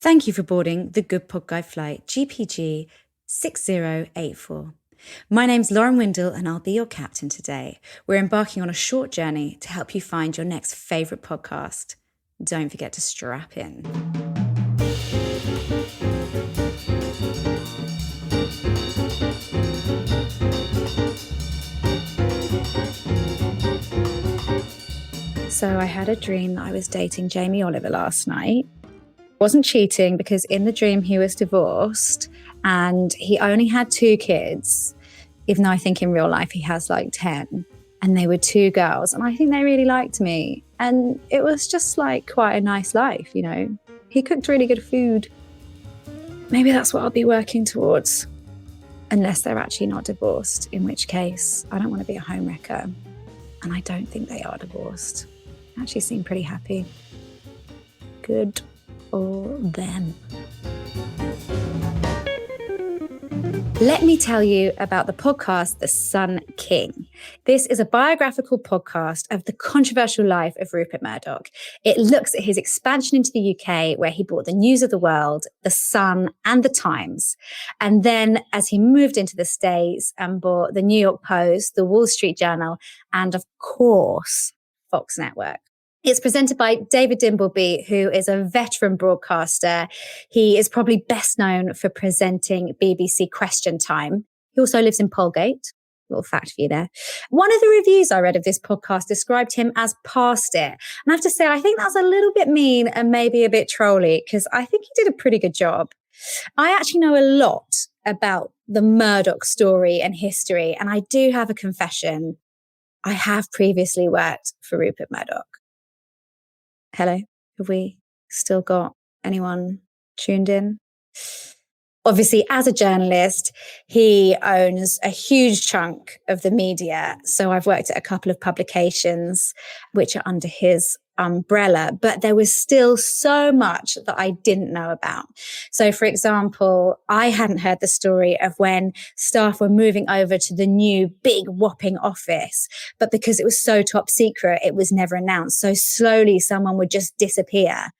Thank you for boarding the Good Pod Guide flight GPG 6084. My name's Lauren Windle and I'll be your captain today. We're embarking on a short journey to help you find your next favourite podcast. Don't forget to strap in. So I had a dream that I was dating Jamie Oliver last night. Wasn't cheating because in the dream he was divorced and he only had 2 kids, even though I think in real life he has like 10, and they were 2 girls, and I think they really liked me, and it was just like quite a nice life, you know. He cooked really good food. Maybe that's what I'll be working towards, unless they're actually not divorced, in which case I don't want to be a homewrecker, and I don't think they are divorced. They actually seem pretty happy. Good for them. Let me tell you about the podcast, The Sun King. This is a biographical podcast of the controversial life of Rupert Murdoch. It looks at his expansion into the UK, where he bought the News of the World, The Sun, and The Times. And then as he moved into the States and bought the New York Post, the Wall Street Journal, and of course, Fox Network. It's presented by David Dimbleby, who is a veteran broadcaster. He is probably best known for presenting BBC Question Time. He also lives in Polegate. Little fact for you there. One of the reviews I read of this podcast described him as past it. And I have to say, I think that's a little bit mean and maybe a bit trolly, because I think he did a pretty good job. I actually know a lot about the Murdoch story and history, and I do have a confession. I have previously worked for Rupert Murdoch. Hello, have we still got anyone tuned in? Obviously, as a journalist, he owns a huge chunk of the media. So I've worked at a couple of publications which are under his umbrella, but there was still so much that I didn't know about. So for example, I hadn't heard the story of when staff were moving over to the new big whopping office, but because it was so top secret, it was never announced. So slowly someone would just disappear.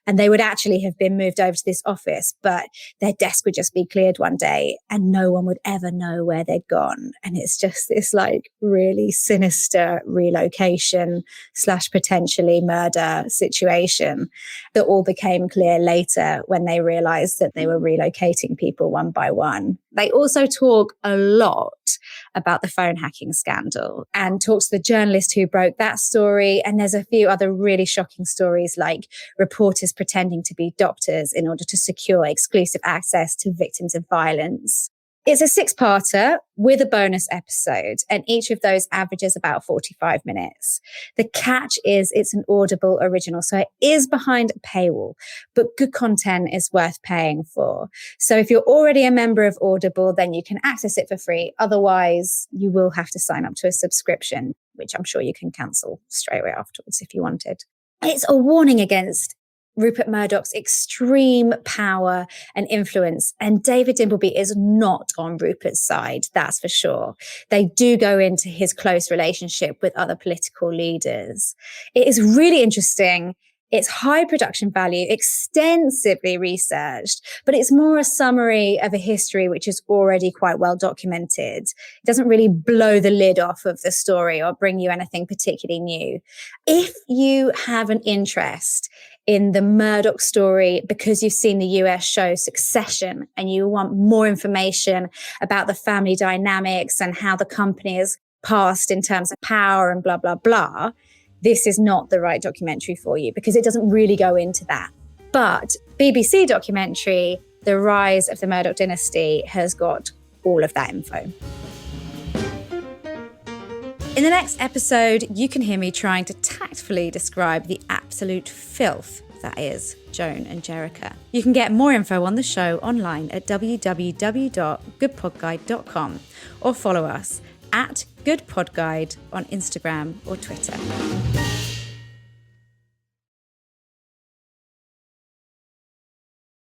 And they would actually have been moved over to this office, but their desk would just be cleared one day and no one would ever know where they'd gone. And it's just this like really sinister relocation / potentially murder situation that all became clear later when they realized that they were relocating people one by one. They also talk a lot about the phone hacking scandal and talk to the journalist who broke that story. And there's a few other really shocking stories, like reporters pretending to be doctors in order to secure exclusive access to victims of violence. It's a 6-parter with a bonus episode, and each of those averages about 45 minutes. The catch is it's an Audible original, so it is behind a paywall, but good content is worth paying for. So if you're already a member of Audible, then you can access it for free. Otherwise, you will have to sign up to a subscription, which I'm sure you can cancel straight away afterwards if you wanted. It's a warning against Rupert Murdoch's extreme power and influence. And David Dimbleby is not on Rupert's side, that's for sure. They do go into his close relationship with other political leaders. It is really interesting. It's high production value, extensively researched, but it's more a summary of a history which is already quite well documented. It doesn't really blow the lid off of the story or bring you anything particularly new. If you have an interest in the Murdoch story because you've seen the US show Succession and you want more information about the family dynamics and how the company is passed in terms of power and blah, blah, blah, this is not the right documentary for you because it doesn't really go into that. But BBC documentary, The Rise of the Murdoch Dynasty, has got all of that info. In the next episode, you can hear me trying to tactfully describe the absolute filth that is Joan and Jericha. You can get more info on the show online at www.goodpodguide.com or follow us at goodpodguide on Instagram or Twitter.